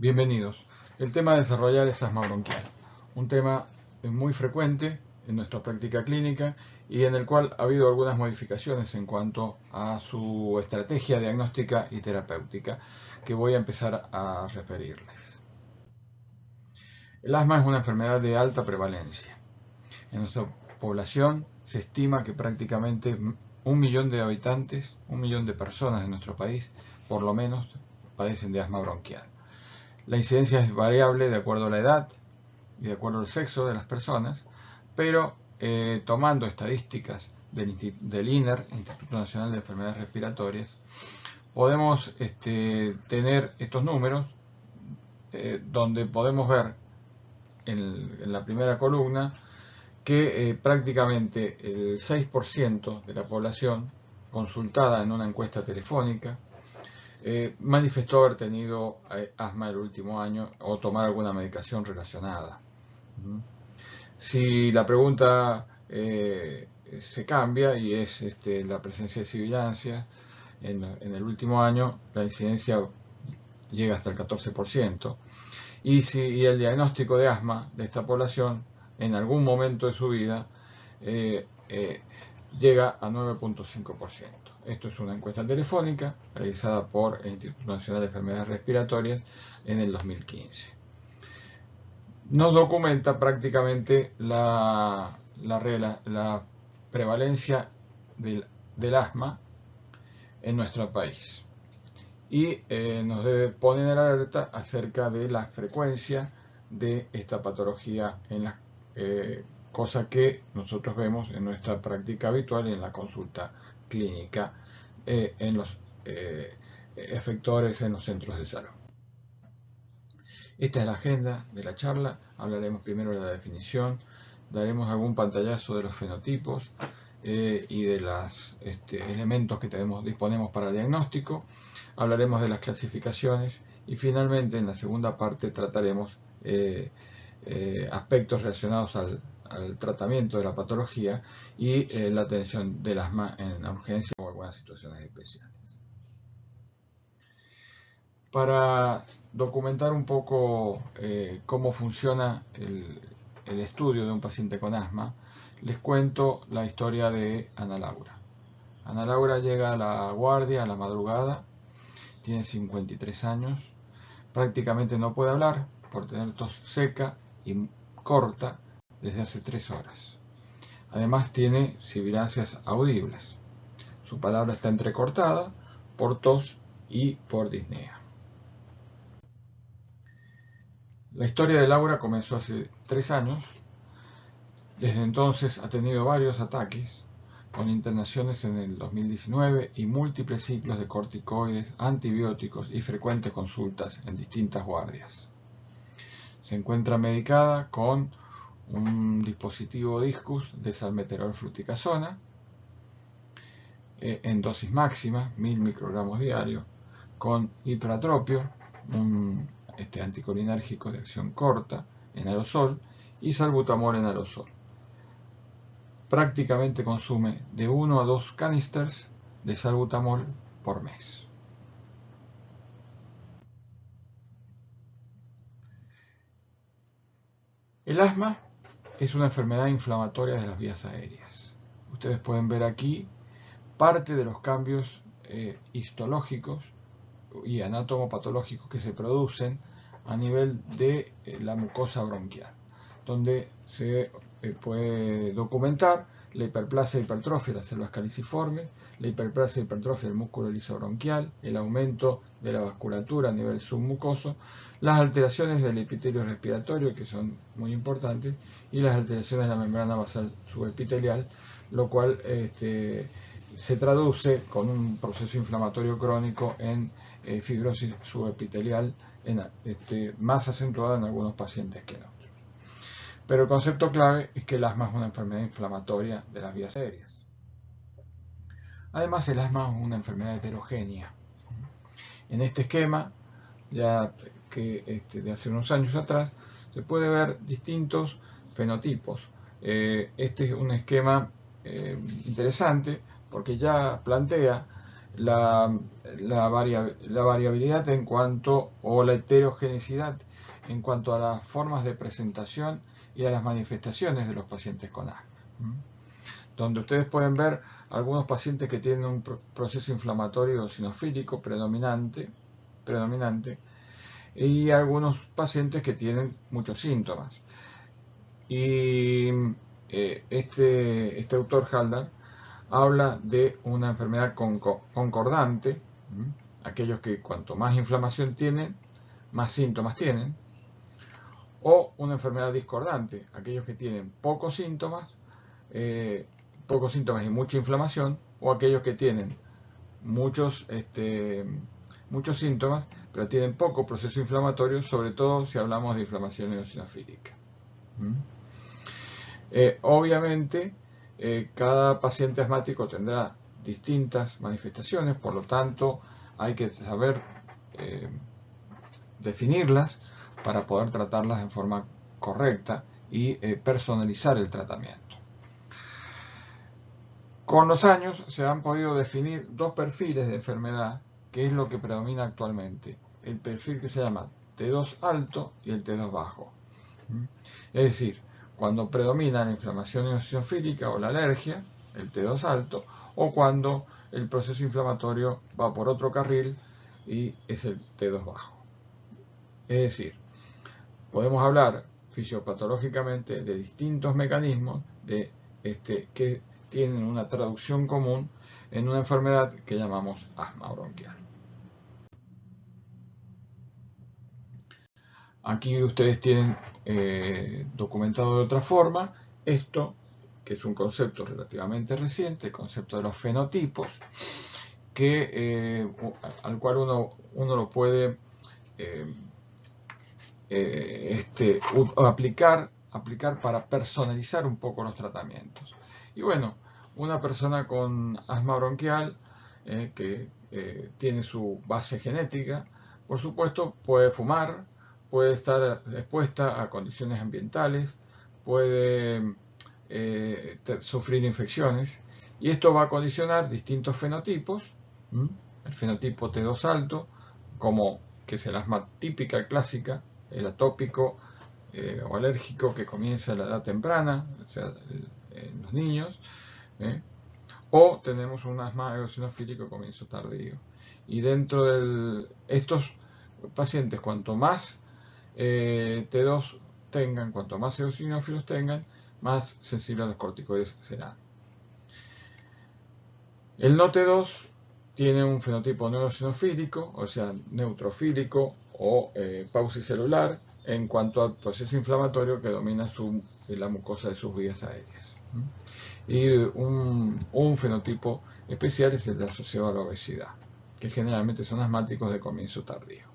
Bienvenidos. El tema a desarrollar es asma bronquial, un tema muy frecuente en nuestra práctica clínica y en el cual ha habido algunas modificaciones en cuanto a su estrategia diagnóstica y terapéutica que voy a empezar a referirles. El asma es una enfermedad de alta prevalencia. En nuestra población se estima que prácticamente 1 millón de habitantes, 1 millón de personas en nuestro país, por lo menos, padecen de asma bronquial. La incidencia es variable de acuerdo a la edad y de acuerdo al sexo de las personas, pero tomando estadísticas del INER, Instituto Nacional de Enfermedades Respiratorias, podemos tener estos números donde podemos ver en la primera columna que prácticamente el 6% de la población consultada en una encuesta telefónica manifestó haber tenido asma el último año o tomar alguna medicación relacionada. Si la pregunta se cambia y es la presencia de sibilancia en el último año, la incidencia llega hasta el 14%. Y el diagnóstico de asma de esta población en algún momento de su vida llega a 9.5%. Esto es una encuesta telefónica realizada por el Instituto Nacional de Enfermedades Respiratorias en el 2015. Nos documenta prácticamente la prevalencia del asma en nuestro país y nos debe poner en alerta acerca de la frecuencia de esta patología cosa que nosotros vemos en nuestra práctica habitual y en la consulta clínica en los efectores en los centros de salud. Esta es la agenda de la charla. Hablaremos primero de la definición, daremos algún pantallazo de los fenotipos y de los elementos que disponemos para el diagnóstico. Hablaremos de las clasificaciones y finalmente en la segunda parte trataremos aspectos relacionados al tratamiento de la patología y la atención del asma en la urgencia o algunas situaciones especiales. Para documentar un poco cómo funciona el estudio de un paciente con asma, les cuento la historia de Ana Laura. Ana Laura llega a la guardia a la madrugada, tiene 53 años, prácticamente no puede hablar por tener tos seca y corta desde hace 3 horas. Además tiene sibilancias audibles. Su palabra está entrecortada por tos y por disnea. La historia de Laura comenzó hace 3 años. Desde entonces ha tenido varios ataques, con internaciones en el 2019 y múltiples ciclos de corticoides, antibióticos y frecuentes consultas en distintas guardias. Se encuentra medicada con un dispositivo discus de salmeterol-fluticasona en dosis máxima, 1000 microgramos diarios, con ipratropio, un anticolinérgico de acción corta en aerosol, y salbutamol en aerosol. Prácticamente consume de 1 a 2 canisters de salbutamol por mes. El asma es una enfermedad inflamatoria de las vías aéreas. Ustedes pueden ver aquí parte de los cambios histológicos y anatomopatológicos que se producen a nivel de la mucosa bronquial, donde se puede documentar la hiperplasia e hipertrofia de las células caliciformes, la hiperplasia e hipertrofia del músculo liso bronquial, el aumento de la vasculatura a nivel submucoso, las alteraciones del epitelio respiratorio, que son muy importantes, y las alteraciones de la membrana basal subepitelial, lo cual se traduce con un proceso inflamatorio crónico en fibrosis subepitelial más acentuada en algunos pacientes que en otros. Pero el concepto clave es que el asma es una enfermedad inflamatoria de las vías aéreas. Además, el asma es una enfermedad heterogénea. En este esquema, ya que de hace unos años atrás, se puede ver distintos fenotipos. Este es un esquema interesante porque ya plantea la variabilidad en cuanto, o la heterogeneidad en cuanto a las formas de presentación y a las manifestaciones de los pacientes con asma. Donde ustedes pueden ver algunos pacientes que tienen un proceso inflamatorio eosinofílico predominante y algunos pacientes que tienen muchos síntomas. Y este autor Haldar habla de una enfermedad concordante, aquellos que cuanto más inflamación tienen, más síntomas tienen, o una enfermedad discordante, aquellos que tienen pocos síntomas y mucha inflamación, o aquellos que tienen muchos síntomas, pero tienen poco proceso inflamatorio, sobre todo si hablamos de inflamación eosinofílica. Obviamente, cada paciente asmático tendrá distintas manifestaciones, por lo tanto, hay que saber definirlas para poder tratarlas en forma correcta y personalizar el tratamiento. Con los años se han podido definir dos perfiles de enfermedad, que es lo que predomina actualmente. El perfil que se llama T2 alto y el T2 bajo. Es decir, cuando predomina la inflamación eosinofílica o la alergia, el T2 alto, o cuando el proceso inflamatorio va por otro carril y es el T2 bajo. Es decir, podemos hablar fisiopatológicamente de distintos mecanismos que tienen una traducción común en una enfermedad que llamamos asma bronquial. Aquí ustedes tienen documentado de otra forma esto, que es un concepto relativamente reciente, el concepto de los fenotipos, al cual uno lo puede aplicar para personalizar un poco los tratamientos. Y bueno, una persona con asma bronquial que tiene su base genética, por supuesto puede fumar, puede estar expuesta a condiciones ambientales, puede sufrir infecciones, y esto va a condicionar distintos fenotipos. El fenotipo T2 alto, que es el asma típica clásica, el atópico o alérgico que comienza a la edad temprana, o sea, en los niños, o tenemos un asma eosinofílico de comienzo tardío. Y dentro de estos pacientes, cuanto más T2 tengan, cuanto más eosinófilos tengan, más sensibles a los corticoides serán. El no T2 tiene un fenotipo no eosinofílico, o sea, neutrofílico o paucicelular, en cuanto al proceso inflamatorio que domina la mucosa de sus vías aéreas. Y un fenotipo especial es el asociado a la obesidad, que generalmente son asmáticos de comienzo tardío.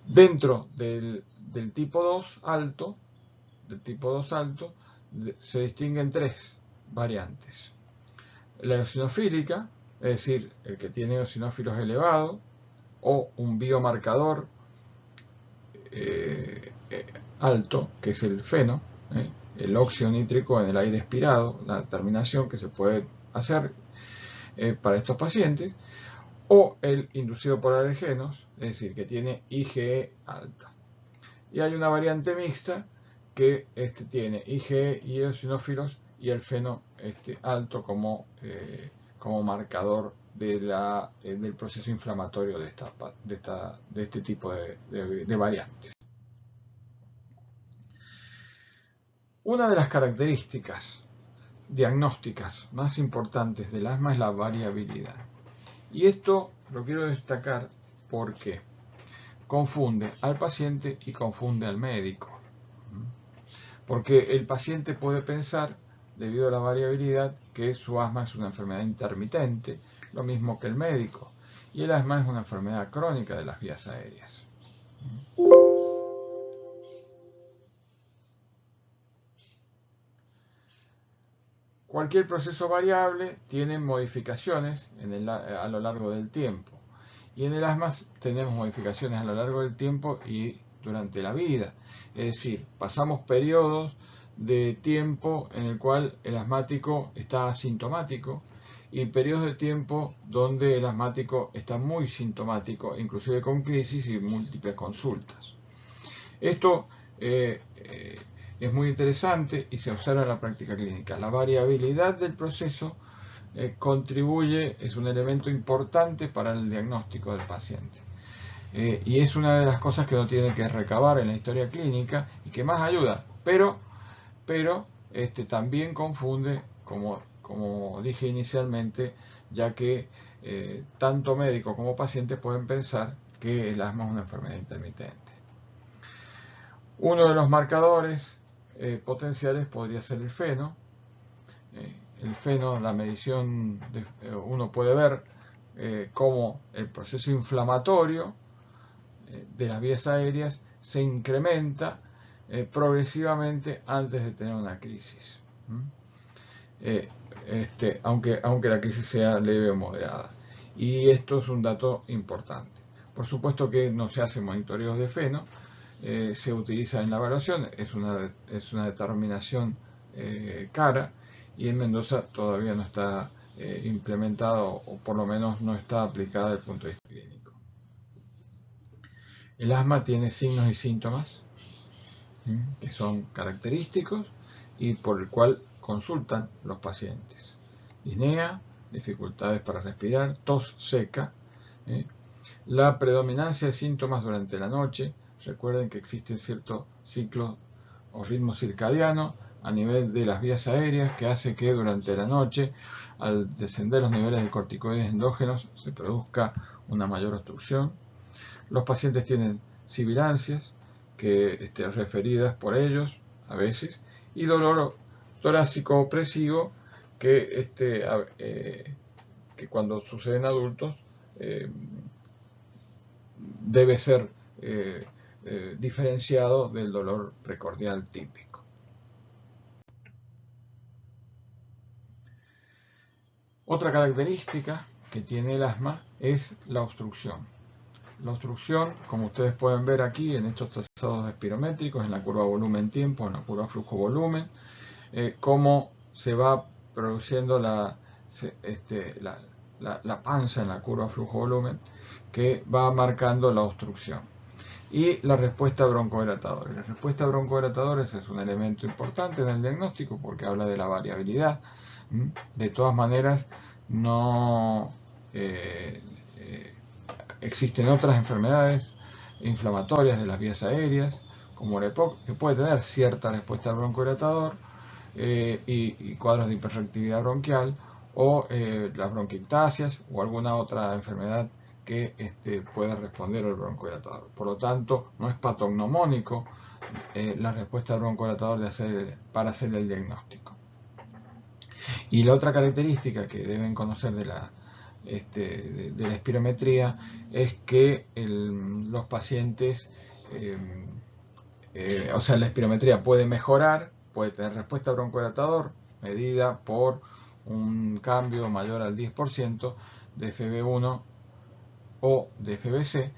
Dentro del tipo 2 alto, se distinguen tres variantes. La eosinofílica, es decir, el que tiene eosinófilos elevados, o un biomarcador alto, que es el feno, el óxido nítrico en el aire expirado, la determinación que se puede hacer para estos pacientes, o el inducido por alergenos, es decir, que tiene IgE alta. Y hay una variante mixta que tiene IgE y eosinófilos y el feno alto como marcador del proceso inflamatorio de este tipo de variantes. Una de las características diagnósticas más importantes del asma es la variabilidad. Y esto lo quiero destacar porque confunde al paciente y confunde al médico. Porque el paciente puede pensar, debido a la variabilidad, que su asma es una enfermedad intermitente, lo mismo que el médico. Y el asma es una enfermedad crónica de las vías aéreas. Cualquier proceso variable tiene modificaciones a lo largo del tiempo. Y en el asma tenemos modificaciones a lo largo del tiempo y durante la vida. Es decir, pasamos periodos de tiempo en el cual el asmático está asintomático y periodos de tiempo donde el asmático está muy sintomático, inclusive con crisis y múltiples consultas. Esto es muy interesante y se observa en la práctica clínica. La variabilidad del proceso contribuye, es un elemento importante para el diagnóstico del paciente. Y es una de las cosas que uno tiene que recabar en la historia clínica y que más ayuda, pero también confunde, como dije inicialmente, ya que tanto médicos como pacientes pueden pensar que el asma es una enfermedad intermitente. Uno de los marcadores potenciales podría ser el feno. El feno, la medición, uno puede ver cómo el proceso inflamatorio de las vías aéreas se incrementa progresivamente antes de tener una crisis. Aunque la crisis sea leve o moderada. Y esto es un dato importante. Por supuesto que no se hacen monitoreos de feno, se utiliza en la evaluación, es una determinación cara, y en Mendoza todavía no está implementado, o por lo menos no está aplicada desde el punto de vista clínico. El asma tiene signos y síntomas que son característicos y por el cual consultan los pacientes. Disnea, dificultades para respirar, tos seca, la predominancia de síntomas durante la noche. Recuerden que existe cierto ciclo o ritmo circadiano a nivel de las vías aéreas que hace que durante la noche, al descender los niveles de corticoides endógenos, se produzca una mayor obstrucción. Los pacientes tienen sibilancias referidas por ellos a veces, y dolor torácico opresivo que cuando sucede en adultos debe ser diferenciado del dolor precordial típico. Otra característica que tiene el asma es la obstrucción. La obstrucción, como ustedes pueden ver aquí en estos trazados espirométricos, en la curva volumen-tiempo, en la curva flujo-volumen, cómo se va produciendo la panza en la curva flujo-volumen, que va marcando la obstrucción. Y la respuesta a broncodilatadores. La respuesta a broncodilatadores es un elemento importante en el diagnóstico porque habla de la variabilidad. De todas maneras, no existen otras enfermedades inflamatorias de las vías aéreas, como el EPOC, que puede tener cierta respuesta al broncodilatador y cuadros de hiperreactividad bronquial, o las bronquiectasias o alguna otra enfermedad que puede responder al broncodilatador. Por lo tanto, no es patognomónico la respuesta al broncodilatador para hacer el diagnóstico. Y la otra característica que deben conocer de la espirometría es que los pacientes, la espirometría puede mejorar, puede tener respuesta broncodilatador medida por un cambio mayor al 10% de FB1 o de FBC,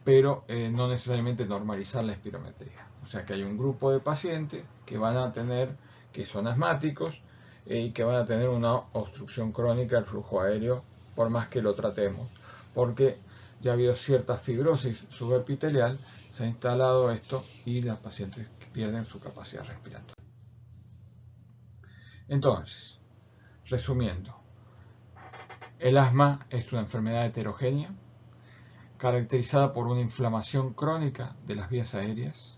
pero no necesariamente normalizar la espirometría. O sea que hay un grupo de pacientes que son asmáticos y que van a tener una obstrucción crónica del flujo aéreo por más que lo tratemos, porque ya ha habido cierta fibrosis subepitelial, se ha instalado esto y los pacientes pierden su capacidad respiratoria. Entonces, resumiendo, el asma es una enfermedad heterogénea caracterizada por una inflamación crónica de las vías aéreas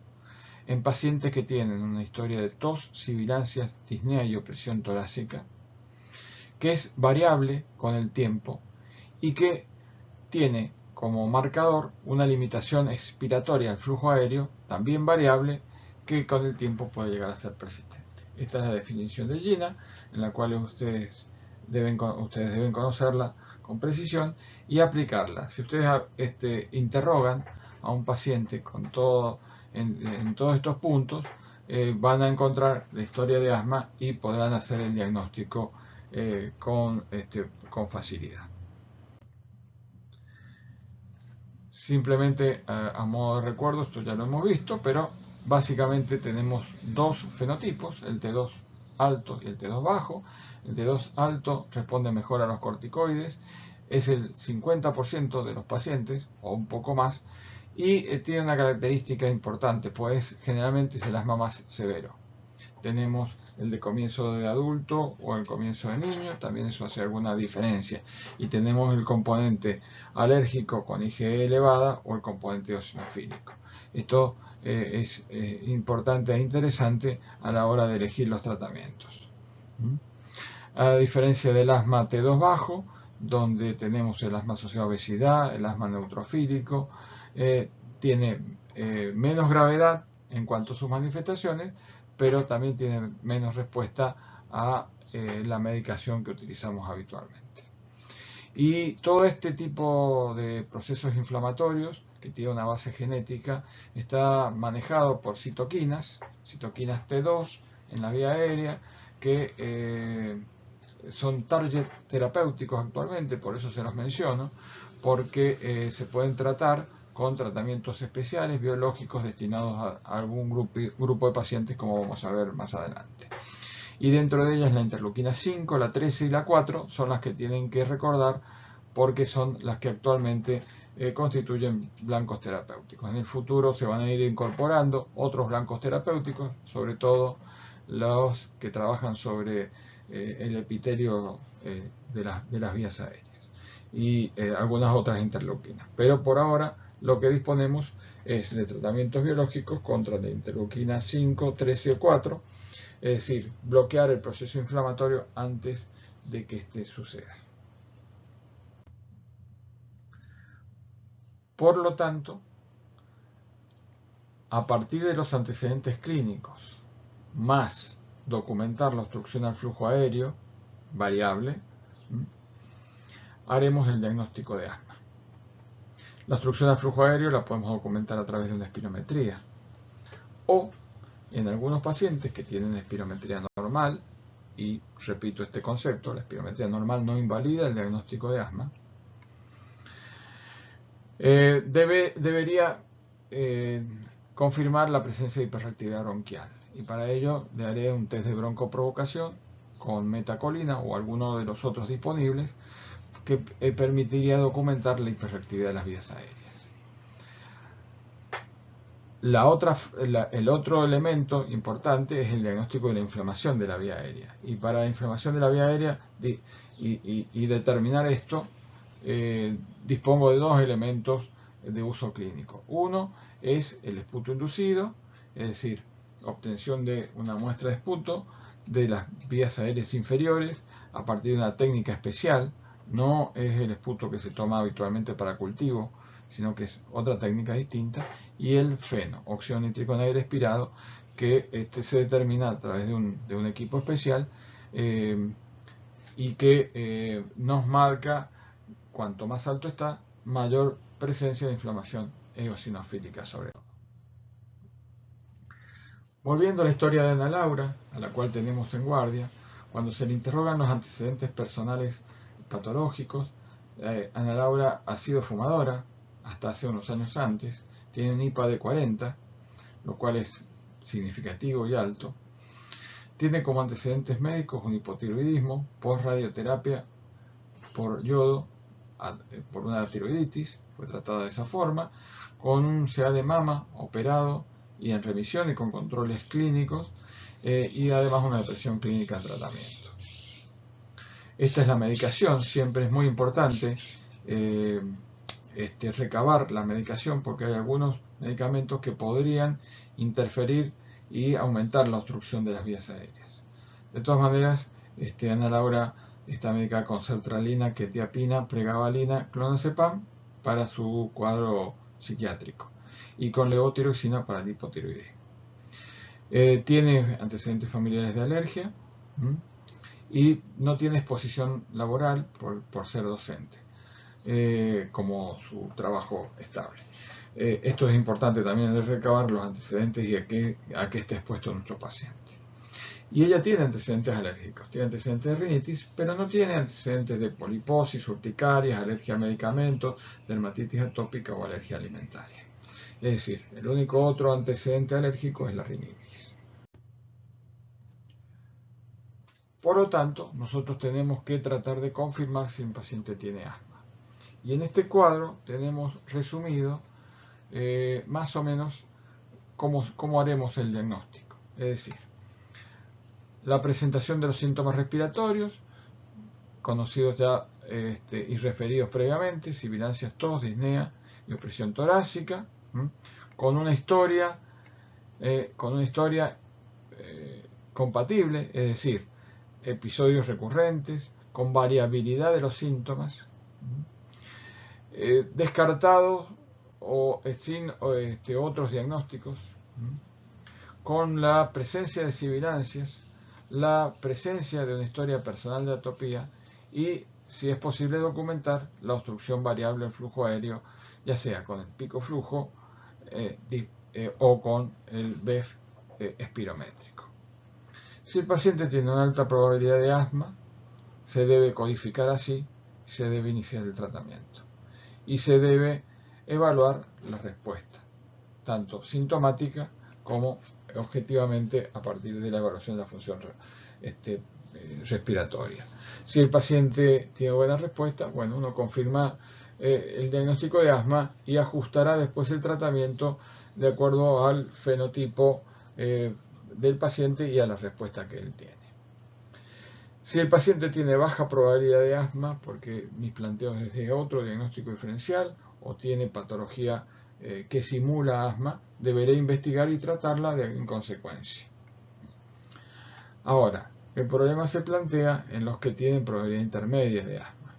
en pacientes que tienen una historia de tos, sibilancias, disnea y opresión torácica, que es variable con el tiempo y que tiene como marcador una limitación expiratoria al flujo aéreo, también variable, que con el tiempo puede llegar a ser persistente. Esta es la definición de Gina, en la cual ustedes deben conocerla con precisión y aplicarla. Si ustedes interrogan a un paciente con en todos estos puntos, van a encontrar la historia de asma y podrán hacer el diagnóstico con facilidad. Simplemente a modo de recuerdo, esto ya lo hemos visto, pero básicamente tenemos dos fenotipos, el T2 alto y el T2 bajo. El T2 alto responde mejor a los corticoides, es el 50% de los pacientes o un poco más, y tiene una característica importante, pues generalmente es el asma más severo. Tenemos el de comienzo de adulto o el comienzo de niño, también eso hace alguna diferencia. Y tenemos el componente alérgico con IgE elevada o el componente eosinofílico. Esto es importante e interesante a la hora de elegir los tratamientos. A diferencia del asma T2 bajo, donde tenemos el asma asociado a obesidad, el asma neutrofílico, tiene menos gravedad en cuanto a sus manifestaciones, pero también tiene menos respuesta a la medicación que utilizamos habitualmente. Y todo este tipo de procesos inflamatorios, que tiene una base genética, está manejado por citoquinas T2 en la vía aérea, que son target terapéuticos actualmente, por eso se los menciono, porque se pueden tratar con tratamientos especiales biológicos destinados a algún grupo de pacientes, como vamos a ver más adelante. Y dentro de ellas la interleuquina 5, la 13 y la 4 son las que tienen que recordar, porque son las que actualmente constituyen blancos terapéuticos. En el futuro se van a ir incorporando otros blancos terapéuticos, sobre todo los que trabajan sobre el epitelio de las vías aéreas y algunas otras interleuquinas. Pero por ahora lo que disponemos es de tratamientos biológicos contra la interleuquina 5, 13 o 4, es decir, bloquear el proceso inflamatorio antes de que este suceda. Por lo tanto, a partir de los antecedentes clínicos, más documentar la obstrucción al flujo aéreo variable, haremos el diagnóstico de asma. La obstrucción al flujo aéreo la podemos documentar a través de una espirometría, o en algunos pacientes que tienen espirometría normal, y repito este concepto, la espirometría normal no invalida el diagnóstico de asma, debería confirmar la presencia de hiperreactividad bronquial, y para ello le haré un test de broncoprovocación con metacolina o alguno de los otros disponibles que permitiría documentar la hiperreactividad de las vías aéreas. El otro elemento importante es el diagnóstico de la inflamación de la vía aérea, y para la inflamación de la vía aérea y determinar esto, dispongo de dos elementos de uso clínico. Uno es el esputo inducido, es decir, obtención de una muestra de esputo de las vías aéreas inferiores a partir de una técnica especial. No es el esputo que se toma habitualmente para cultivo, sino que es otra técnica distinta. Y el FeNO, óxido nítrico en aire expirado, que se determina a través de un equipo especial y que nos marca, cuanto más alto está, mayor presencia de inflamación eosinofílica sobre todo. Volviendo a la historia de Ana Laura, a la cual tenemos en guardia, cuando se le interrogan los antecedentes personales patológicos, Ana Laura ha sido fumadora hasta hace unos años antes, tiene un IPA de 40, lo cual es significativo y alto. Tiene como antecedentes médicos un hipotiroidismo, post-radioterapia por yodo, por una tiroiditis, fue tratada de esa forma, con un CA de mama operado y en remisión y con controles clínicos, y además una depresión clínica en tratamiento. Esta es la medicación, siempre es muy importante recabar la medicación, porque hay algunos medicamentos que podrían interferir y aumentar la obstrucción de las vías aéreas. De todas maneras, Ana Laura está medicada con sertralina, quetiapina, pregabalina, clonazepam para su cuadro psiquiátrico y con levotiroxina para el hipotiroidismo. Tiene antecedentes familiares de alergia y no tiene exposición laboral por ser docente, como su trabajo estable. Esto es importante también de recabar los antecedentes y a qué está expuesto nuestro paciente. Y ella tiene antecedentes alérgicos, tiene antecedentes de rinitis, pero no tiene antecedentes de poliposis, urticarias, alergia a medicamentos, dermatitis atópica o alergia alimentaria. Es decir, el único otro antecedente alérgico es la rinitis. Por lo tanto, nosotros tenemos que tratar de confirmar si el paciente tiene asma. Y en este cuadro tenemos resumido más o menos cómo haremos el diagnóstico. Es decir, la presentación de los síntomas respiratorios, conocidos ya y referidos previamente, sibilancias, tos, disnea y opresión torácica, con una historia compatible, es decir, episodios recurrentes, con variabilidad de los síntomas, descartados o sin otros diagnósticos, con la presencia de sibilancias, la presencia de una historia personal de atopía y, si es posible, documentar la obstrucción variable del flujo aéreo, ya sea con el pico flujo o con el BEF espirométrico. Si el paciente tiene una alta probabilidad de asma, se debe codificar así, se debe iniciar el tratamiento y se debe evaluar la respuesta, tanto sintomática como objetivamente a partir de la evaluación de la función respiratoria. Si el paciente tiene buena respuesta, bueno, uno confirma el diagnóstico de asma y ajustará después el tratamiento de acuerdo al fenotipo del paciente y a la respuesta que él tiene. Si el paciente tiene baja probabilidad de asma, porque mis planteos es de otro diagnóstico diferencial, o tiene patología que simula asma, deberé investigar y tratarla en consecuencia. Ahora, el problema se plantea en los que tienen probabilidad intermedia de asma.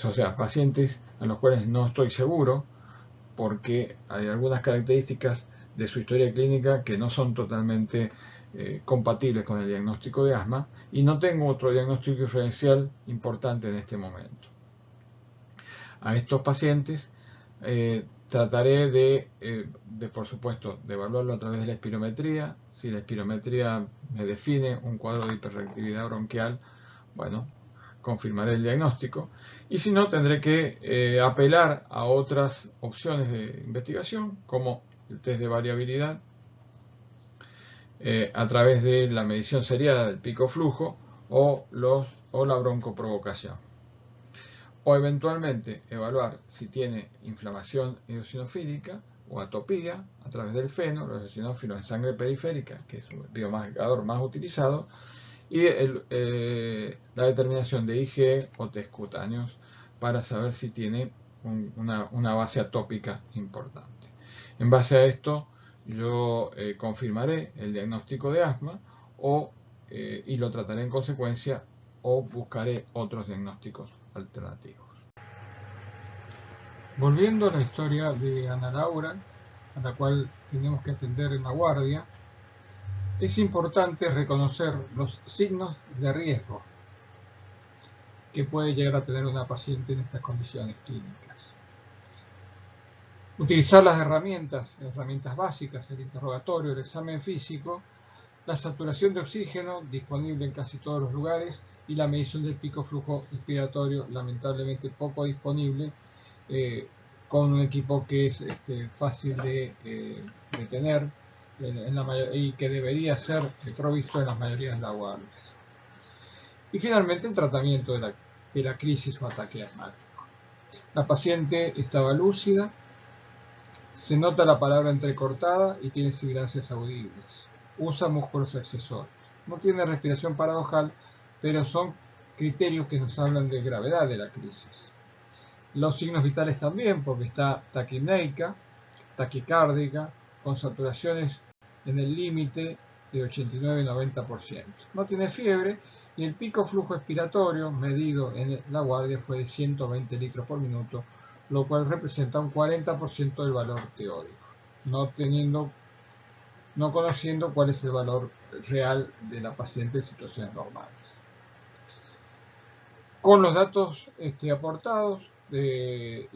O sea, pacientes a los cuales no estoy seguro, porque hay algunas características de su historia clínica que no son totalmente compatibles con el diagnóstico de asma, y no tengo otro diagnóstico diferencial importante en este momento. A estos pacientes trataré por supuesto, de evaluarlo a través de la espirometría. Si la espirometría me define un cuadro de hiperreactividad bronquial, bueno, confirmaré el diagnóstico. Y si no, tendré que apelar a otras opciones de investigación, como el test de variabilidad, a través de la medición seriada del pico flujo o la broncoprovocación. O eventualmente evaluar si tiene inflamación eosinofílica o atopía a través del feno, los eosinófilos en sangre periférica, que es el biomarcador más utilizado, y la determinación de IgE o test cutáneos para saber si tiene una base atópica importante. En base a esto, yo confirmaré el diagnóstico de asma y lo trataré en consecuencia, o buscaré otros diagnósticos alternativos. Volviendo a la historia de Ana Laura, a la cual tenemos que atender en la guardia, es importante reconocer los signos de riesgo que puede llegar a tener una paciente en estas condiciones clínicas. Utilizar las herramientas básicas, el interrogatorio, el examen físico, la saturación de oxígeno disponible en casi todos los lugares y la medición del pico flujo respiratorio, lamentablemente poco disponible, con un equipo que es fácil de tener y que debería ser provisto en las mayorías de las guardias. Y finalmente el tratamiento de la crisis o ataque asmático. La paciente estaba lúcida, se nota la palabra entrecortada y tiene sibilancias audibles. Usa músculos accesorios. No tiene respiración paradojal, pero son criterios que nos hablan de gravedad de la crisis. Los signos vitales también, porque está taquipneica, taquicárdica, con saturaciones en el límite de 89-90%. No tiene fiebre y el pico flujo expiratorio medido en la guardia fue de 120 litros por minuto, lo cual representa un 40% del valor teórico, no conociendo cuál es el valor real de la paciente en situaciones normales. Con los datos aportados se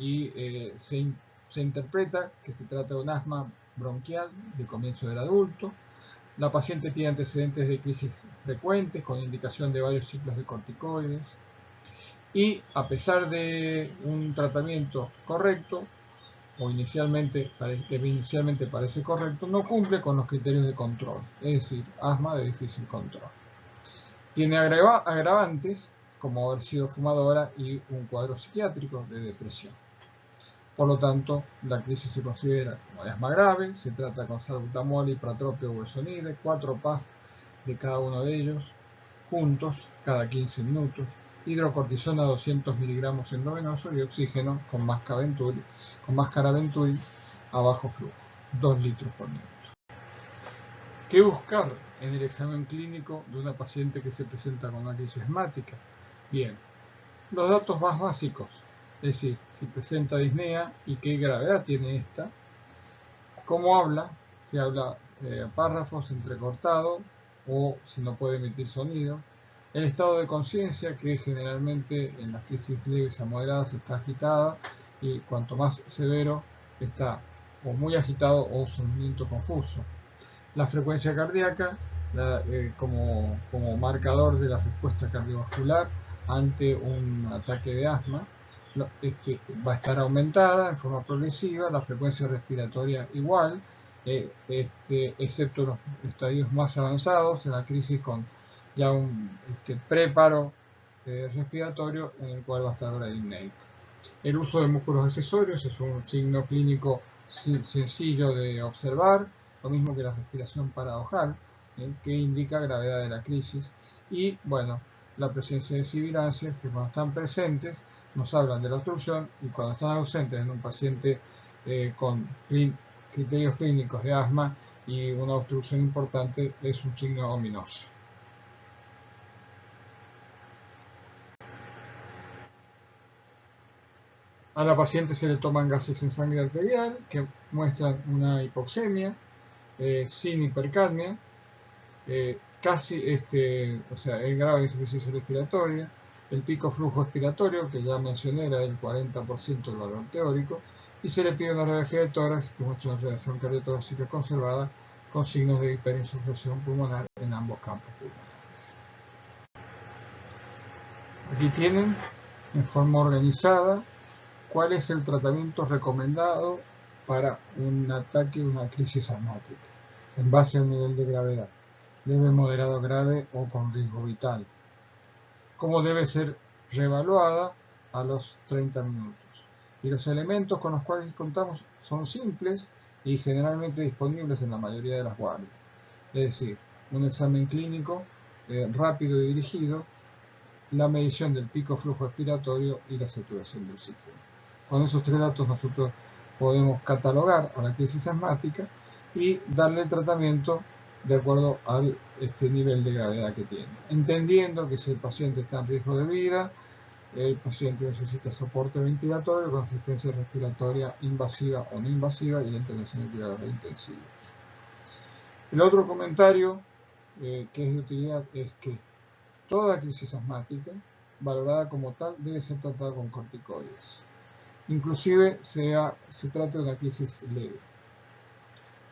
interpreta que se trata de un asma bronquial de comienzo del adulto. La paciente tiene antecedentes de crisis frecuentes con indicación de varios ciclos de corticoides y, a pesar de un tratamiento correcto, o inicialmente parece correcto, no cumple con los criterios de control, es decir, asma de difícil control. Tiene agravantes, como haber sido fumadora y un cuadro psiquiátrico de depresión. Por lo tanto, la crisis se considera como de asma grave, se trata con salbutamol, ipratropio o bolsonide, 4 PAF de cada uno de ellos, juntos, cada 15 minutos, hidrocortisona 200 miligramos endovenoso y oxígeno con máscara Venturi a bajo flujo, 2 litros por minuto. ¿Qué buscar en el examen clínico de una paciente que se presenta con una crisis asmática? Bien, los datos más básicos, es decir, si presenta disnea y qué gravedad tiene esta, cómo habla, si habla párrafos entrecortado o si no puede emitir sonido, el estado de conciencia, que generalmente en las crisis leves a moderadas está agitada y cuanto más severo está o muy agitado o sentimiento confuso. La frecuencia cardíaca como marcador de la respuesta cardiovascular ante un ataque de asma va a estar aumentada en forma progresiva, la frecuencia respiratoria igual, excepto los estadios más avanzados en la crisis con ya un preparo respiratorio en el cual va a estar bradypneico. El uso de músculos accesorios es un signo clínico sencillo de observar, lo mismo que la respiración paradojal, que indica gravedad de la crisis. Y bueno, la presencia de sibilancias, que cuando están presentes nos hablan de la obstrucción, y cuando están ausentes en un paciente con criterios clínicos de asma y una obstrucción importante, es un signo ominoso. A la paciente se le toman gases en sangre arterial que muestran una hipoxemia sin hipercapnia, casi o sea, el grado de insuficiencia respiratoria, el pico flujo expiratorio, que ya mencioné, era del 40% del valor teórico, y se le pide una radiografía de tórax que muestra una relación cardiotorácica conservada con signos de hiperinsuflación pulmonar en ambos campos pulmonares. Aquí tienen, en forma organizada, cuál es el tratamiento recomendado para un ataque, una crisis asmática, en base al nivel de gravedad, leve, moderado, grave o con riesgo vital. Cómo debe ser reevaluada a los 30 minutos. Y los elementos con los cuales contamos son simples y generalmente disponibles en la mayoría de las guardias. Es decir, un examen clínico rápido y dirigido, la medición del pico flujo expiratorio y la saturación de oxígeno. Con esos 3 datos nosotros podemos catalogar a la crisis asmática y darle el tratamiento de acuerdo al nivel de gravedad que tiene. Entendiendo que si el paciente está en riesgo de vida, el paciente necesita soporte ventilatorio con asistencia respiratoria invasiva o no invasiva y la intervención de cuidados intensivos. El otro comentario que es de utilidad es que toda crisis asmática, valorada como tal, debe ser tratada con corticoides. Inclusive se trata de una crisis leve,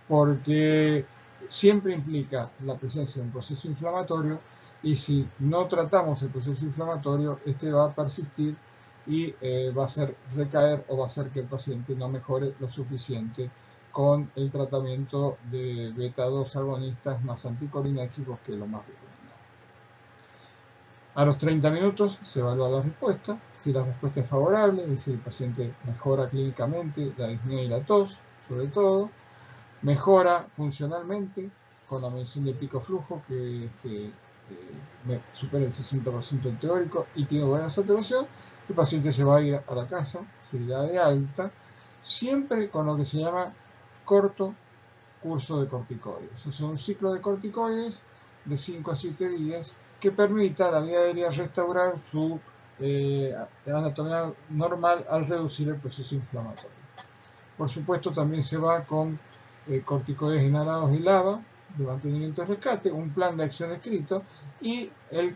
porque siempre implica la presencia de un proceso inflamatorio y si no tratamos el proceso inflamatorio, este va a persistir y va a hacer recaer o va a hacer que el paciente no mejore lo suficiente con el tratamiento de beta-2 agonistas más anticolinérgicos, que es lo más recomendable. A los 30 minutos se evalúa la respuesta. Si la respuesta es favorable, es decir, el paciente mejora clínicamente la disnea y la tos, sobre todo, mejora funcionalmente con la medición de pico flujo que supera el 60% del teórico y tiene buena saturación, el paciente se va a ir a la casa, se irá de alta, siempre con lo que se llama corto curso de corticoides. O sea, un ciclo de corticoides de 5 a 7 días que permita a la vía aérea restaurar su anatomía normal al reducir el proceso inflamatorio. Por supuesto, también se va con corticoides inhalados y LABA de mantenimiento y rescate, un plan de acción escrito y el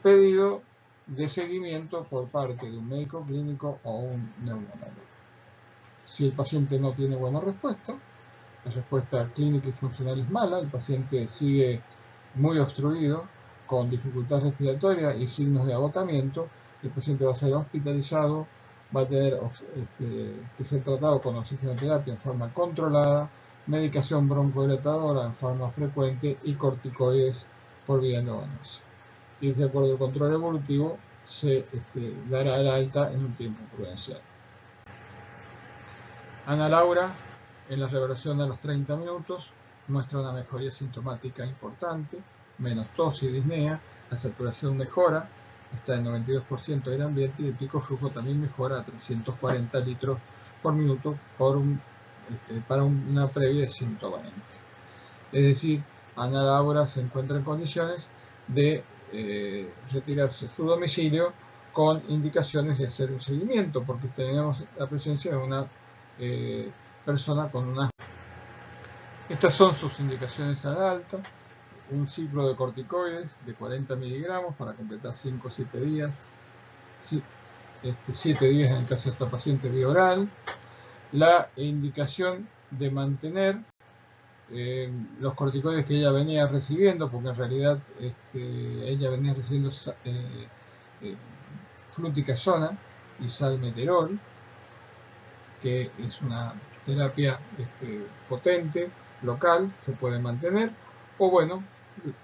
pedido de seguimiento por parte de un médico clínico o un neumólogo. Si el paciente no tiene buena respuesta, la respuesta clínica y funcional es mala, el paciente sigue muy obstruido, con dificultad respiratoria y signos de agotamiento, el paciente va a ser hospitalizado, va a tener que ser tratado con oxigenoterapia en forma controlada, medicación broncodilatadora en forma frecuente y corticoides por vía endovenosa. Y de acuerdo al control evolutivo se dará el alta en un tiempo prudencial. Ana Laura, en la revelación a los 30 minutos, muestra una mejoría sintomática importante, menos tos y disnea, la saturación mejora, está en 92% del ambiente y el pico flujo también mejora a 340 litros por minuto para una previa de 120. Es decir, Ana Laura se encuentra en condiciones de retirarse a su domicilio con indicaciones de hacer un seguimiento, porque tenemos la presencia de una persona con una... Estas son sus indicaciones al alta: un ciclo de corticoides de 40 miligramos para completar 5 o 7 días, 7 días en el caso de esta paciente vía oral, la indicación de mantener los corticoides que ella venía recibiendo, porque en realidad ella venía recibiendo fluticasona y salmeterol, que es una terapia potente, local, se puede mantener, o bueno,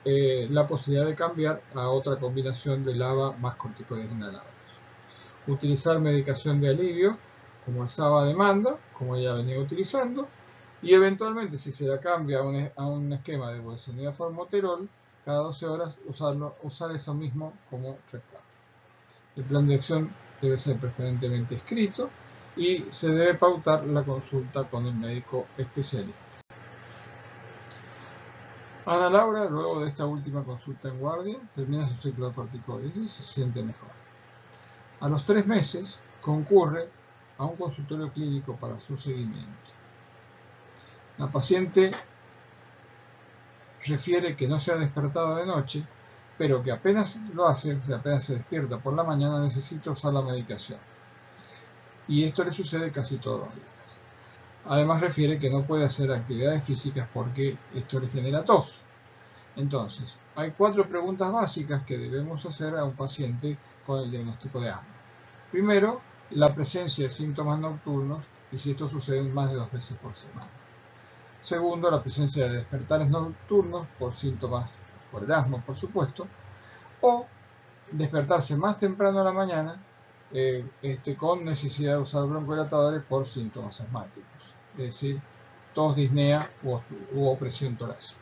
la posibilidad de cambiar a otra combinación de LABA más corticoides inhalados. Utilizar medicación de alivio, como el SABA demanda, como ella venía utilizando, y eventualmente, si se la cambia a un esquema de budesonida formoterol, cada 12 horas usar eso mismo como rescate. El plan de acción debe ser preferentemente escrito y se debe pautar la consulta con el médico especialista. Ana Laura, luego de esta última consulta en guardia, termina su ciclo de corticoides y se siente mejor. A los 3 meses concurre a un consultorio clínico para su seguimiento. La paciente refiere que no se ha despertado de noche, pero que apenas lo hace, apenas se despierta por la mañana, necesita usar la medicación. Y esto le sucede casi todos los días. Además refiere que no puede hacer actividades físicas porque esto le genera tos. Entonces, hay 4 preguntas básicas que debemos hacer a un paciente con el diagnóstico de asma. Primero, la presencia de síntomas nocturnos y si esto sucede más de 2 veces por semana. Segundo, la presencia de despertares nocturnos por síntomas, por el asma por supuesto, o despertarse más temprano a la mañana con necesidad de usar broncodilatadores por síntomas asmáticos, es decir, tos, disnea u opresión torácica.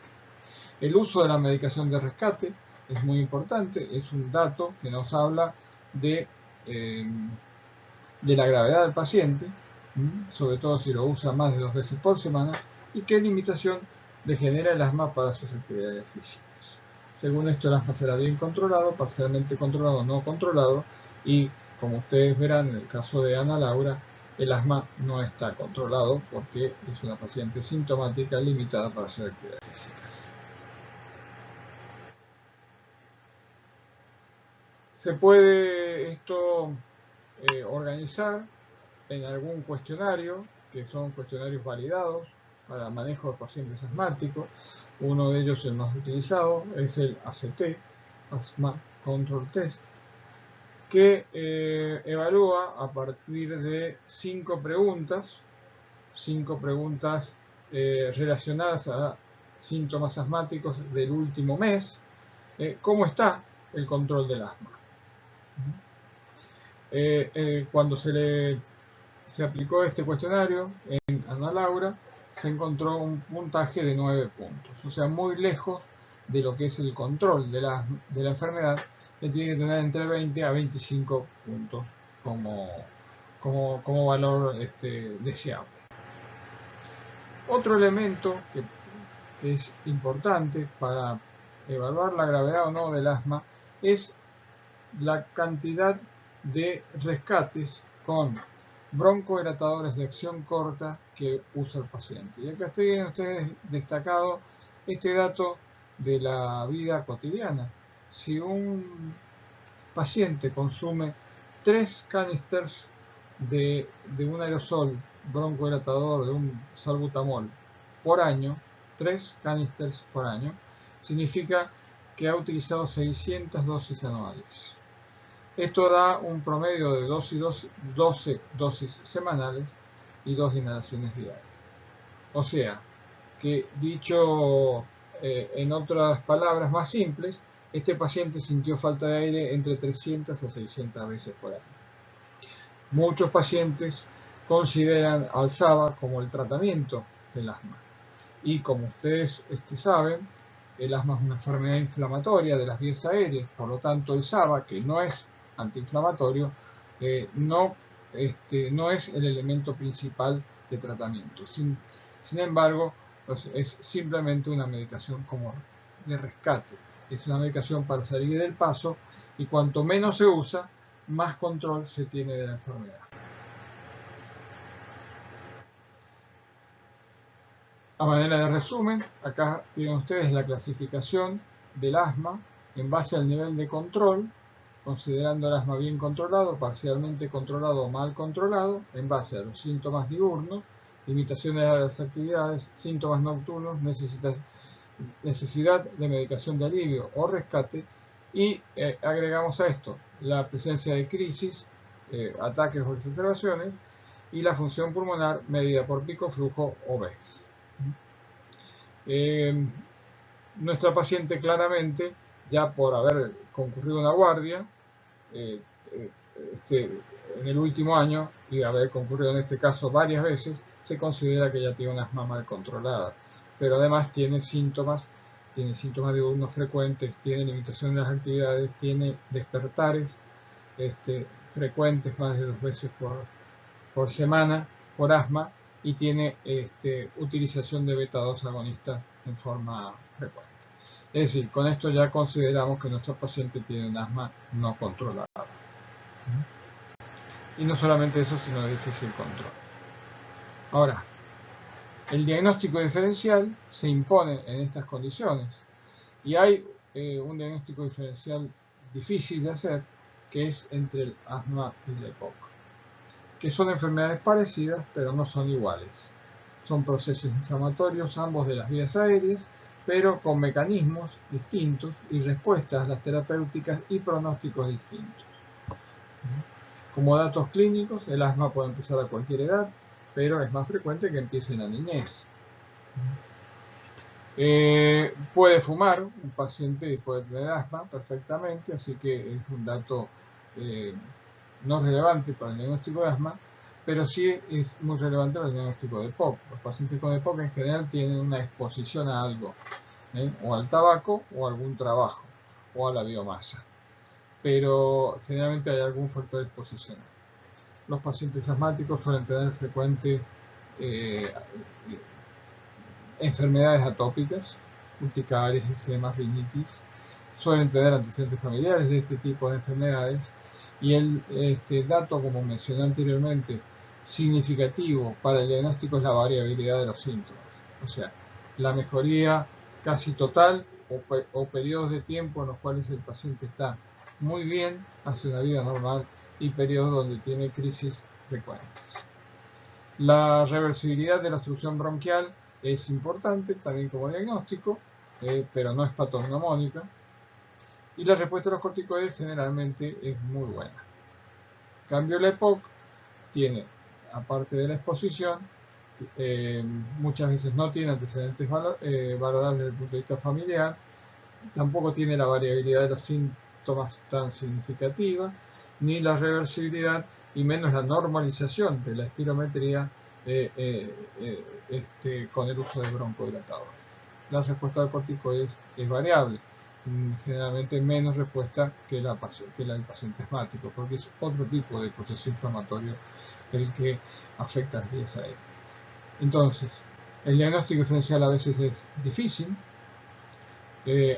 El uso de la medicación de rescate es muy importante, es un dato que nos habla de la gravedad del paciente, sobre todo si lo usa más de 2 veces por semana, y qué limitación le genera el asma para sus actividades físicas. Según esto, el asma será bien controlado, parcialmente controlado o no controlado, y como ustedes verán en el caso de Ana Laura, el asma no está controlado porque es una paciente sintomática limitada para hacer actividades físicas. Se puede esto organizar en algún cuestionario, que son cuestionarios validados para manejo de pacientes asmáticos. Uno de ellos, el más utilizado, es el ACT, Asthma Control Test, que evalúa a partir de 5 preguntas relacionadas a síntomas asmáticos del último mes, cómo está el control del asma. Cuando se aplicó este cuestionario en Ana Laura, se encontró un puntaje de 9 puntos, o sea, muy lejos de lo que es el control de la enfermedad, que tiene que tener entre 20 a 25 puntos como valor deseable. Otro elemento que es importante para evaluar la gravedad o no del asma es la cantidad de rescates con broncodilatadores de acción corta que usa el paciente. Y acá tienen ustedes destacado este dato de la vida cotidiana. Si un paciente consume 3 canisters de un aerosol broncodilatador, de un salbutamol por año, 3 canisters por año, significa que ha utilizado 600 dosis anuales. Esto da un promedio de 12 dosis semanales y 2 inhalaciones diarias. O sea, que dicho en otras palabras más simples, este paciente sintió falta de aire entre 300 a 600 veces por año. Muchos pacientes consideran al SABA como el tratamiento del asma. Y como ustedes saben, el asma es una enfermedad inflamatoria de las vías aéreas, por lo tanto el SABA, que no es antiinflamatorio, no es el elemento principal de tratamiento. Sin embargo, pues, es simplemente una medicación como de rescate. Es una medicación para salir del paso y cuanto menos se usa, más control se tiene de la enfermedad. A manera de resumen, acá tienen ustedes la clasificación del asma en base al nivel de control, considerando el asma bien controlado, parcialmente controlado o mal controlado, en base a los síntomas diurnos, limitaciones a las actividades, síntomas nocturnos, necesidad de medicación de alivio o rescate, y agregamos a esto la presencia de crisis, ataques o exacerbaciones, y la función pulmonar medida por pico flujo o BEX. Nuestra paciente claramente, ya por haber concurrido una guardia en el último año y haber concurrido en este caso varias veces, se considera que ya tiene un asma mal controlada, pero además tiene síntomas diurnos frecuentes, tiene limitación de las actividades, tiene despertares frecuentes más de 2 veces por semana por asma, y tiene utilización de beta-2 agonistas en forma frecuente. Es decir, con esto ya consideramos que nuestro paciente tiene un asma no controlada. Y no solamente eso, sino de difícil control. Ahora, el diagnóstico diferencial se impone en estas condiciones. Y hay un diagnóstico diferencial difícil de hacer, que es entre el asma y la EPOC, que son enfermedades parecidas, pero no son iguales. Son procesos inflamatorios, ambos de las vías aéreas, pero con mecanismos distintos y respuestas a las terapéuticas y pronósticos distintos. Como datos clínicos, el asma puede empezar a cualquier edad, pero es más frecuente que empiece en la niñez. Puede fumar un paciente y puede tener asma perfectamente, así que es un dato no relevante para el diagnóstico de asma, pero sí es muy relevante para el diagnóstico de EPOC. Los pacientes con EPOC en general tienen una exposición a algo, o al tabaco, o a algún trabajo, o a la biomasa, pero generalmente hay algún factor de exposición. Los pacientes asmáticos suelen tener frecuentes enfermedades atópicas, urticarias, eczemas, rinitis, suelen tener antecedentes familiares de este tipo de enfermedades, y el dato, como mencioné anteriormente, significativo para el diagnóstico es la variabilidad de los síntomas. O sea, la mejoría casi total o periodos de tiempo en los cuales el paciente está muy bien, hace una vida normal, y periodos donde tiene crisis frecuentes. La reversibilidad de la obstrucción bronquial es importante también como diagnóstico, pero no es patognomónica. Y la respuesta a los corticoides generalmente es muy buena. En cambio, la EPOC tiene, aparte de la exposición, muchas veces no tiene antecedentes valorables desde el punto de vista familiar, tampoco tiene la variabilidad de los síntomas tan significativa, ni la reversibilidad y menos la normalización de la espirometría con el uso de broncodilatadores. La respuesta al corticoides es variable, generalmente menos respuesta que la del paciente asmático, porque es otro tipo de proceso inflamatorio el que afecta a las vías aéreas. Entonces, el diagnóstico diferencial a veces es difícil,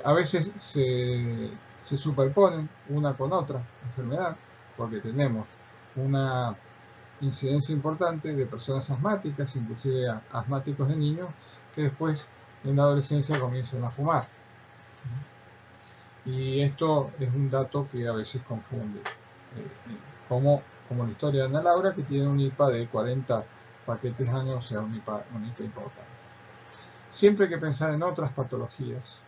a veces se superponen una con otra enfermedad, porque tenemos una incidencia importante de personas asmáticas, inclusive asmáticos de niños, que después en la adolescencia comienzan a fumar. Y esto es un dato que a veces confunde, como la historia de Ana Laura, que tiene un IPA de 40 paquetes años, o sea, un IPA importante. Siempre hay que pensar en otras patologías,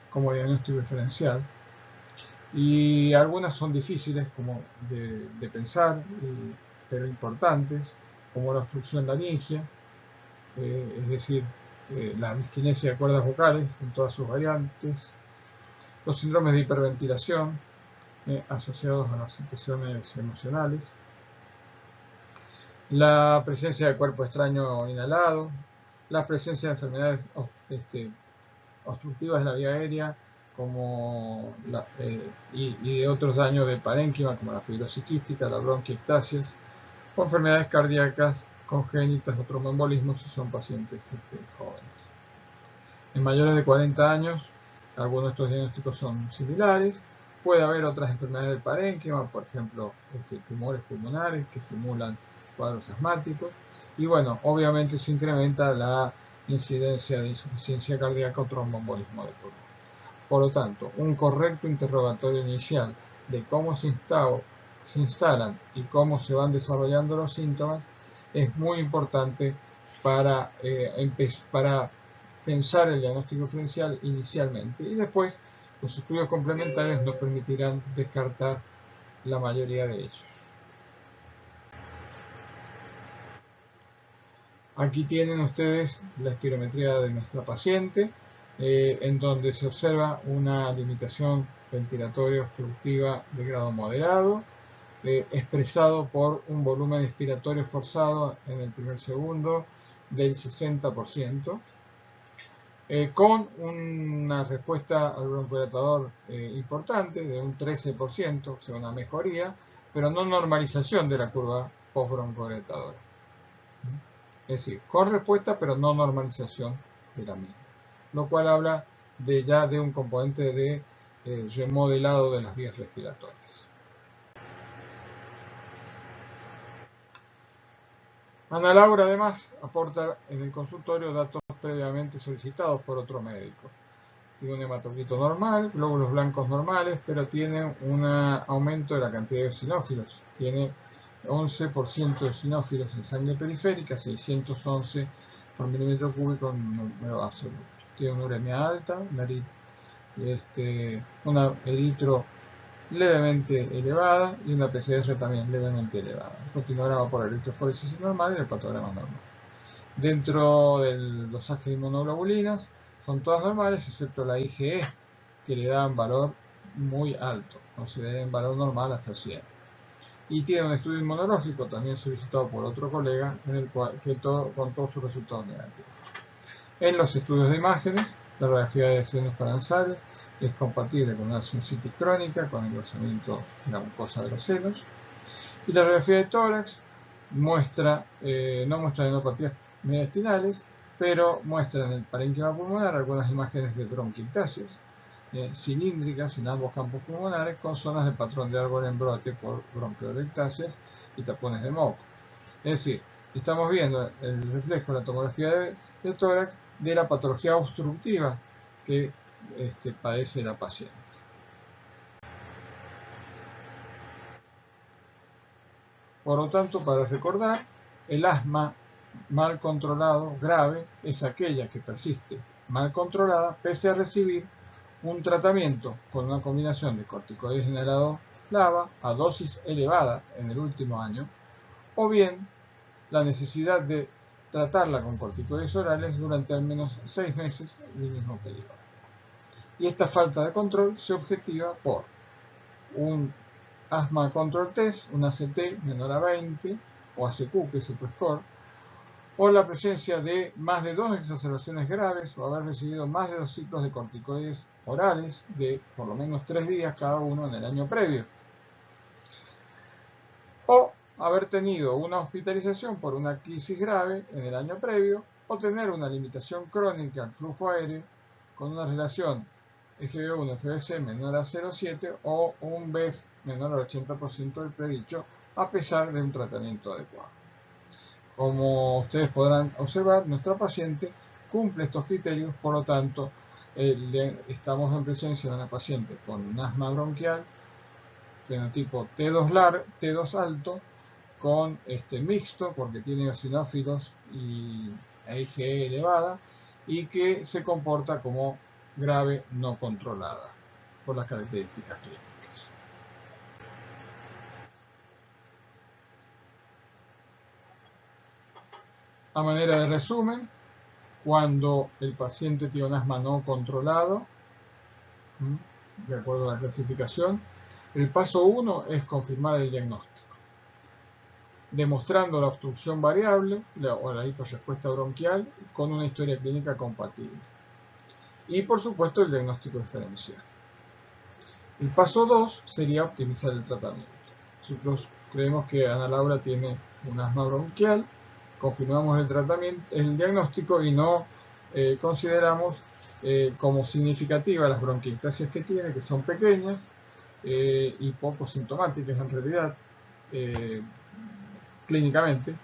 como diagnóstico diferencial, y algunas son difíciles como de pensar, pero importantes, como la obstrucción laringea, es decir, la disquinesia de cuerdas vocales en todas sus variantes, los síndromes de hiperventilación asociados a las situaciones emocionales, la presencia de cuerpo extraño inhalado, la presencia de enfermedades obstructivas de la vía aérea y de otros daños de parénquima como la fibrosis quística, la bronquiectasis, o enfermedades cardíacas congénitas o tromboembolismos si son pacientes jóvenes. En mayores de 40 años, algunos de estos diagnósticos son similares. Puede haber otras enfermedades del parénquima, por ejemplo, tumores pulmonares que simulan cuadros asmáticos. Y bueno, obviamente se incrementa la incidencia de insuficiencia cardíaca o tromboembolismo de pulmón. Por lo tanto, un correcto interrogatorio inicial de cómo se instalan y cómo se van desarrollando los síntomas es muy importante para pensar el diagnóstico diferencial inicialmente, y después los estudios complementarios nos permitirán descartar la mayoría de ellos. Aquí tienen ustedes la espirometría de nuestra paciente, en donde se observa una limitación ventilatoria obstructiva de grado moderado, expresado por un volumen expiratorio forzado en el primer segundo del 60%, con una respuesta al broncodilatador importante de un 13%, o sea, una mejoría, pero no normalización de la curva post-broncodilatadora. Es decir, con respuesta, pero no normalización de la misma, lo cual habla ya de un componente de remodelado de las vías respiratorias. Ana Laura además aporta en el consultorio datos previamente solicitados por otro médico. Tiene un hematocrito normal, glóbulos blancos normales, pero tiene un aumento de la cantidad de eosinófilos. Tiene 11% de eosinófilos en sangre periférica, 611 por milímetro cúbico en número absoluto. Tiene una uremia alta, una eritro levemente elevada y una PCR también levemente elevada. El continuograma por electroforesis es normal y el patograma normal. Dentro de los dosajes de inmunoglobulinas son todas normales excepto la IgE, que le da un valor muy alto, considerada en valor normal hasta 100. Y tiene un estudio inmunológico también solicitado por otro colega en el cual con todos sus resultados negativos. En los estudios de imágenes, la radiografía de senos paranasales es compatible con una sinusitis crónica, con engrosamiento de la mucosa de los senos. Y la radiografía de tórax no muestra adenopatías mediastinales, pero muestra en el parénquima pulmonar algunas imágenes de bronquiectasias cilíndricas en ambos campos pulmonares, con zonas de patrón de árbol en brote por bronquiolectasias y tapones de moco. Es decir, estamos viendo el reflejo en la tomografía de tórax de la patología obstructiva que padece la paciente. Por lo tanto, para recordar, el asma mal controlado grave es aquella que persiste mal controlada pese a recibir un tratamiento con una combinación de corticoides inhalados LABA a dosis elevada en el último año, o bien la necesidad de tratarla con corticoides orales durante al menos 6 meses del mismo periodo. Y esta falta de control se objetiva por un asma control test, un ACT menor a 20, o ACQ, que es el score, o la presencia de más de 2 exacerbaciones graves, o haber recibido más de 2 ciclos de corticoides orales de por lo menos 3 días cada uno en el año previo, o haber tenido una hospitalización por una crisis grave en el año previo, o tener una limitación crónica al flujo aéreo con una relación FB1-FBC menor a 0,7 o un BEF menor al 80% del predicho, a pesar de un tratamiento adecuado. Como ustedes podrán observar, nuestra paciente cumple estos criterios, por lo tanto, estamos en presencia de una paciente con un asma bronquial, fenotipo T2 alto, con mixto, porque tiene eosinófilos y IgE elevada, y que se comporta como grave no controlada por las características clínicas. A manera de resumen, cuando el paciente tiene un asma no controlado, de acuerdo a la clasificación. El paso 1 es confirmar el diagnóstico, demostrando la obstrucción variable o la hiperrespuesta bronquial con una historia clínica compatible. Y por supuesto el diagnóstico diferencial. El paso 2 sería optimizar el tratamiento. Nosotros creemos que Ana Laura tiene un asma bronquial, confirmamos el tratamiento, el diagnóstico y no consideramos como significativa las bronquiectasias que tiene, que son pequeñas y poco sintomáticas en realidad clínicamente.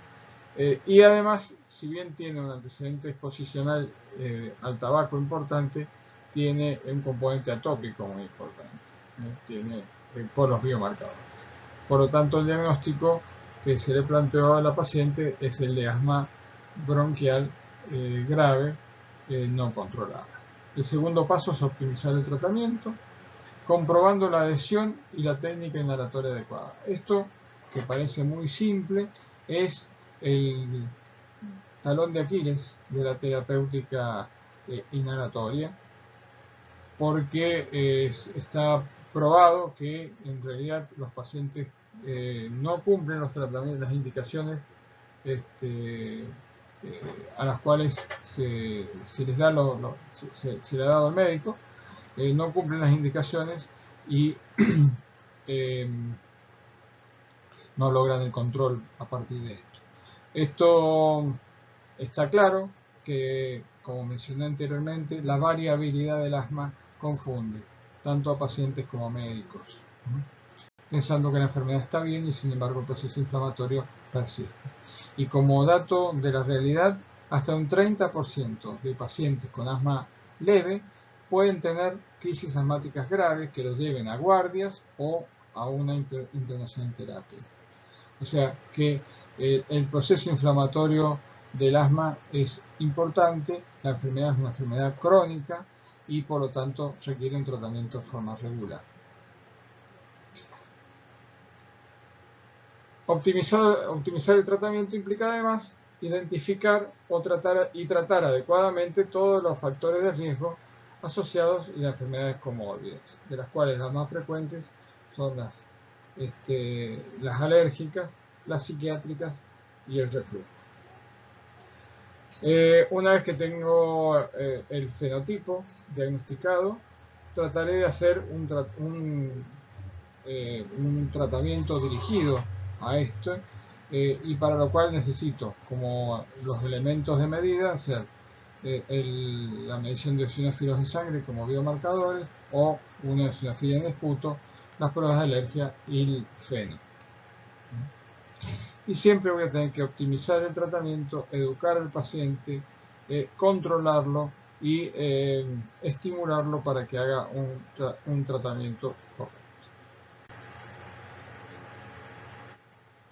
Y además, si bien tiene un antecedente exposicional al tabaco importante, tiene un componente atópico muy importante, tiene por los biomarcadores. Por lo tanto, el diagnóstico que se le planteó a la paciente es el de asma bronquial grave no controlada. El segundo paso es optimizar el tratamiento, comprobando la adhesión y la técnica inhalatoria adecuada. Esto, que parece muy simple, es el talón de Aquiles de la terapéutica inhalatoria, porque está probado que en realidad los pacientes no cumplen los tratamientos, las indicaciones a las cuales se les da se le ha dado al médico, no cumplen las indicaciones y no logran el control a partir de esto. Esto está claro que, como mencioné anteriormente, la variabilidad del asma confunde tanto a pacientes como a médicos, pensando que la enfermedad está bien y sin embargo el proceso inflamatorio persiste. Y como dato de la realidad, hasta un 30% de pacientes con asma leve pueden tener crisis asmáticas graves que los lleven a guardias o a una internación en terapia. O sea que el proceso inflamatorio del asma es importante, la enfermedad es una enfermedad crónica y por lo tanto requiere un tratamiento de forma regular. Optimizar el tratamiento implica además identificar tratar adecuadamente todos los factores de riesgo asociados a enfermedades comórbidas, de las cuales las más frecuentes son las alérgicas, las psiquiátricas y el reflujo. Una vez que tengo el fenotipo diagnosticado, trataré de hacer un tratamiento dirigido a esto y para lo cual necesito como los elementos de medida, o sea, la medición de eosinófilos en sangre como biomarcadores o una eosinofilia en esputo, las pruebas de alergia y el feno. Y siempre voy a tener que optimizar el tratamiento, educar al paciente, controlarlo y estimularlo para que haga un tratamiento correcto.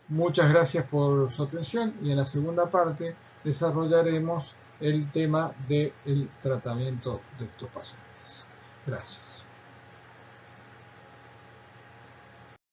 Muchas gracias por su atención y en la segunda parte desarrollaremos el tema del tratamiento de estos pacientes. Gracias.